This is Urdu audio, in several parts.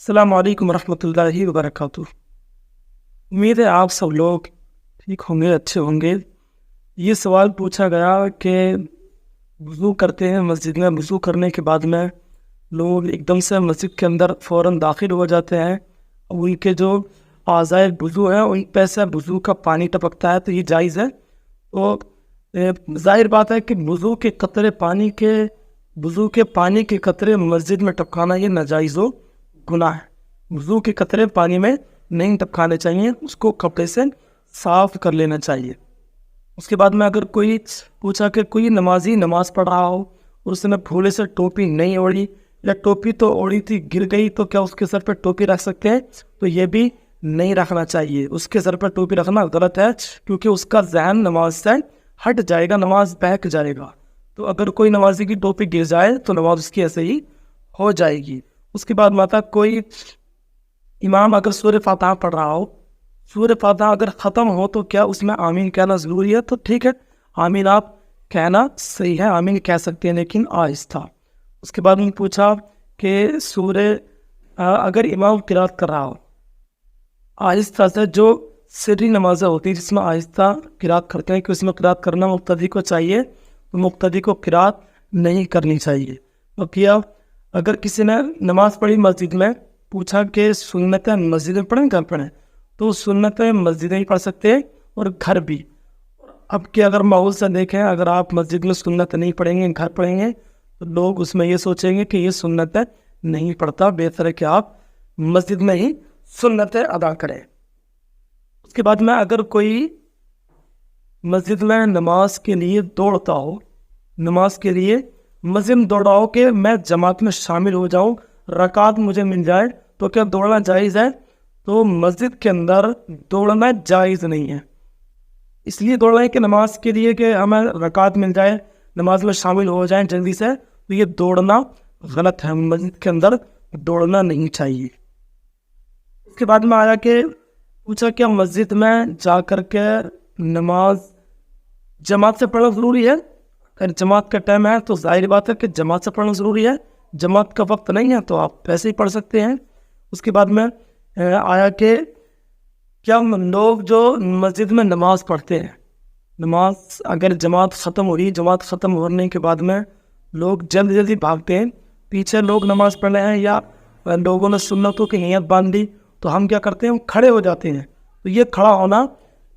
السلام علیکم ورحمۃ اللہ وبرکاتہ۔ امید ہے آپ سب لوگ ٹھیک ہوں گے، اچھے ہوں گے۔ یہ سوال پوچھا گیا کہ وضو کرتے ہیں مسجد میں، وضو کرنے کے بعد میں لوگ ایک دم سے مسجد کے اندر فوراً داخل ہو جاتے ہیں، ان کے جو اعضائے وضو ہیں ان پہ سے وضو کا پانی ٹپکتا ہے، تو یہ جائز ہے؟ تو ظاہر بات ہے کہ وضو کے پانی کے قطرے مسجد میں ٹپکانا یہ ناجائز و گناہ ہے۔ وضو کے قطرے پانی میں نہیں ٹپکانے چاہیے، اس کو کپڑے سے صاف کر لینا چاہیے۔ اس کے بعد میں اگر کوئی پوچھا کہ کوئی نمازی نماز پڑھ رہا ہو اور اس نے بھولے سے ٹوپی نہیں اوڑھی یا ٹوپی تو اوڑھی تھی گر گئی، تو کیا اس کے سر پہ ٹوپی رکھ سکتے ہیں؟ تو یہ بھی نہیں رکھنا چاہیے۔ اس کے سر پہ ٹوپی رکھنا غلط ہے، کیونکہ اس کا ذہن نماز سے ہٹ جائے گا، نماز بہک جائے گا۔ تو اگر کوئی نمازی کی ٹوپی گر جائے تو نماز اس کی ایسے ہی ہو جائے گی۔ اس کے بعد ماتا کوئی امام اگر سورہ فاتحہ پڑھ رہا ہو، سورہ فاتحہ اگر ختم ہو تو کیا اس میں آمین کہنا ضروری ہے؟ تو ٹھیک ہے، آمین آپ کہنا صحیح ہے، آمین کہہ سکتے ہیں لیکن آہستہ۔ اس کے بعد میں پوچھا کہ اگر امام قرات کر رہا ہو آہستہ سے، جو سری نمازیں ہوتی ہیں جس میں آہستہ قرات کرتے ہیں کہ اس میں قرات کرنا مقتدی کو چاہیے، تو مقتدی کو قرات نہیں کرنی چاہیے۔ تو کیا اگر کسی نے نماز پڑھی مسجد میں، پوچھا کہ سنتیں مسجد میں پڑھیں گھر پڑھیں، تو سنتیں مسجد میں ہی پڑھ سکتے ہیں اور گھر بھی۔ اب کہ اگر ماحول سے دیکھیں، اگر آپ مسجد میں سنت نہیں پڑھیں گے، گھر پڑھیں گے، تو لوگ اس میں یہ سوچیں گے کہ یہ سنتیں نہیں پڑھتا، بہتر ہے کہ آپ مسجد میں ہی سنتیں ادا کریں۔ اس کے بعد میں اگر کوئی مسجد میں نماز کے لیے دوڑتا ہو، نماز کے لیے مسجد میں دوڑ رہا ہو کہ میں جماعت میں شامل ہو جاؤں، رکعت مجھے مل جائے، تو کیا دوڑنا جائز ہے؟ تو مسجد کے اندر دوڑنا جائز نہیں ہے۔ اس لیے دوڑ رہے ہیں کہ نماز کے لیے کہ ہمیں رکعت مل جائے، نماز میں شامل ہو جائیں جلدی سے، تو یہ دوڑنا غلط ہے، مسجد کے اندر دوڑنا نہیں چاہیے۔ اس کے بعد میں آیا کہ پوچھا کہ مسجد میں جا کر کے نماز جماعت سے پڑھنا ضروری ہے؟ اگر جماعت کا ٹائم ہے تو ظاہر بات ہے کہ جماعت سے پڑھنا ضروری ہے، جماعت کا وقت نہیں ہے تو آپ ویسے ہی پڑھ سکتے ہیں۔ اس کے بعد میں آیا کہ کیا لوگ جو مسجد میں نماز پڑھتے ہیں، نماز اگر جماعت ختم ہو رہی، جماعت ختم ہونے کے بعد میں لوگ جلدی بھاگتے ہیں، پیچھے لوگ نماز پڑھ رہے ہیں یا لوگوں نے سنتوں کی نیت باندھ دی، تو ہم کیا کرتے ہیں؟ ہم کھڑے ہو جاتے ہیں۔ تو یہ کھڑا ہونا،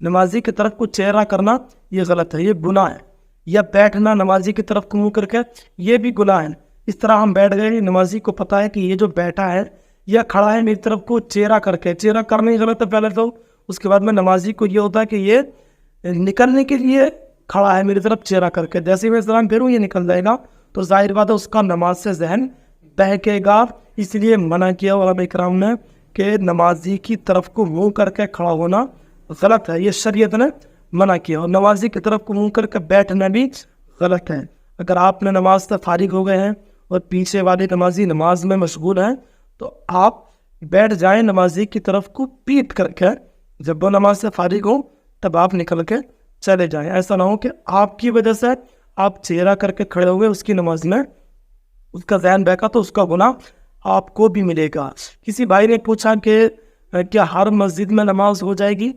نمازی کی طرف کو چہرہ کرنا، یہ غلط ہے، یہ گناہ ہے۔ یا بیٹھنا نمازی کی طرف کو منہ کر کے، یہ بھی گناہ ہے۔ اس طرح ہم بیٹھ گئے، نمازی کو پتا ہے کہ یہ جو بیٹھا ہے یا کھڑا ہے میری طرف کو چہرہ کر کے، چہرہ کرنا ہی غلط ہے پہلے تو۔ اس کے بعد میں نمازی کو یہ ہوتا ہے کہ یہ نکلنے کے لیے کھڑا ہے میری طرف چہرہ کر کے، جیسے میں سلام پھیروں یہ نکل جائے گا، تو ظاہر بات ہے اس کا نماز سے ذہن بہکے گا۔ اس لیے منع کیا علماء کرام نے کہ نمازی کی طرف کو منہ کر کے کھڑا ہونا غلط ہے، یہ شریعت نے منع کیا۔ اور نمازی کی طرف کو منہ کر کے بیٹھنا بھی غلط ہے۔ اگر آپ نے نماز سے فارغ ہو گئے ہیں اور پیچھے والے نمازی نماز میں مشغول ہیں، تو آپ بیٹھ جائیں نمازی کی طرف کو پیٹ کر کے، جب وہ نماز سے فارغ ہوں تب آپ نکل کے چلے جائیں۔ ایسا نہ ہو کہ آپ کی وجہ سے آپ چہرہ کر کے کھڑے ہوئے اس کی نماز میں، اس کا ذہن بہکا تو اس کا گناہ آپ کو بھی ملے گا۔ کسی بھائی نے پوچھا کہ کیا ہر مسجد میں نماز ہو جائے گی؟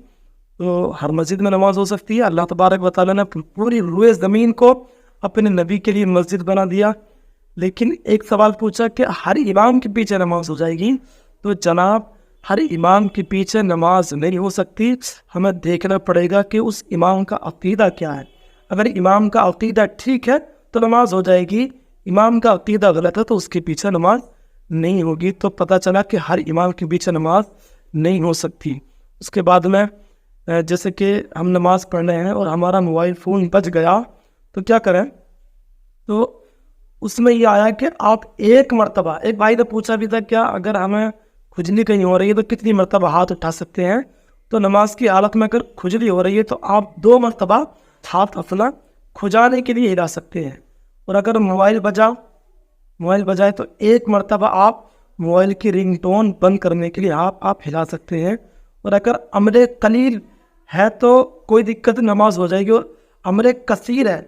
تو ہر مسجد میں نماز ہو سکتی ہے۔ اللہ تبارک و تعالیٰ نے پوری روئے زمین کو اپنے نبی کے لیے مسجد بنا دیا، لیکن ایک سوال پوچھا کہ ہر امام کے پیچھے نماز ہو جائے گی؟ تو جناب، ہر امام کے پیچھے نماز نہیں ہو سکتی، ہمیں دیکھنا پڑے گا کہ اس امام کا عقیدہ کیا ہے۔ اگر امام کا عقیدہ ٹھیک ہے تو نماز ہو جائے گی، امام کا عقیدہ غلط ہے تو اس کے پیچھے نماز نہیں ہوگی۔ تو پتہ چلا کہ ہر امام کے پیچھے نماز نہیں ہو سکتی۔ اس کے بعد میں جیسے کہ ہم نماز پڑھ رہے ہیں اور ہمارا موبائل فون بج گیا تو کیا کریں؟ تو اس میں یہ آیا کہ آپ ایک مرتبہ، ایک بھائی نے پوچھا بھی تھا کیا اگر ہمیں کھجلی کہیں ہو رہی ہے تو کتنی مرتبہ ہاتھ اٹھا سکتے ہیں؟ تو نماز کی حالت میں اگر کھجلی ہو رہی ہے تو آپ 2 مرتبہ ہاتھ اپنا کھجانے کے لیے ہلا سکتے ہیں۔ اور اگر موبائل بجائے تو 1 مرتبہ آپ موبائل کی رنگ ٹون بند کرنے کے لیے آپ ہلا سکتے ہیں۔ اور اگر امر قلیل ہے تو کوئی دقت، نماز ہو جائے گی۔ اور امر کثیر ہے،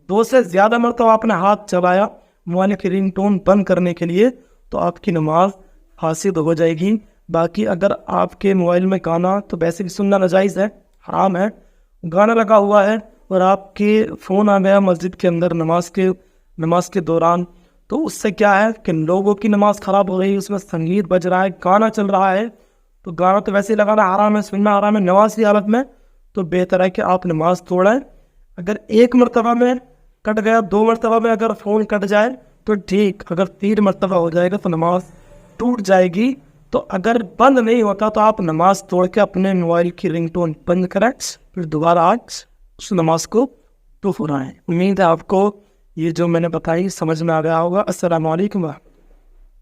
2 سے زیادہ مرتبہ آپ نے ہاتھ چلایا موبائل کی رنگ ٹون بند کرنے کے لیے، تو آپ کی نماز حاصل ہو جائے گی. باقی اگر آپ کے موبائل میں گانا تو ویسے بھی سننا ناجائز ہے, حرام ہے. گانا لگا ہوا ہے اور آپ کے فون آ گیا مسجد کے اندر نماز کے دوران, تو اس سے کیا ہے کہ لوگوں کی نماز خراب ہو رہی ہے. اس میں سنگیت بج رہا ہے, گانا چل رہا ہے, تو گانا تو ویسے ہی لگانا حرام ہے, سننا حرام ہے نماز کی حالت میں. تو بہتر ہے کہ آپ نماز توڑیں. اگر ایک مرتبہ میں کٹ گیا, 2 مرتبہ میں اگر فون کٹ جائے تو ٹھیک, اگر 3 مرتبہ ہو جائے گا تو نماز ٹوٹ جائے گی. تو اگر بند نہیں ہوتا تو آپ نماز توڑ کے اپنے موبائل کی رنگ ٹون بند کریں, پھر دوبارہ آج اس نماز کو دہرائیں. امید ہے آپ کو یہ جو میں نے بتائی سمجھ میں آ گیا ہوگا. السلام علیکم.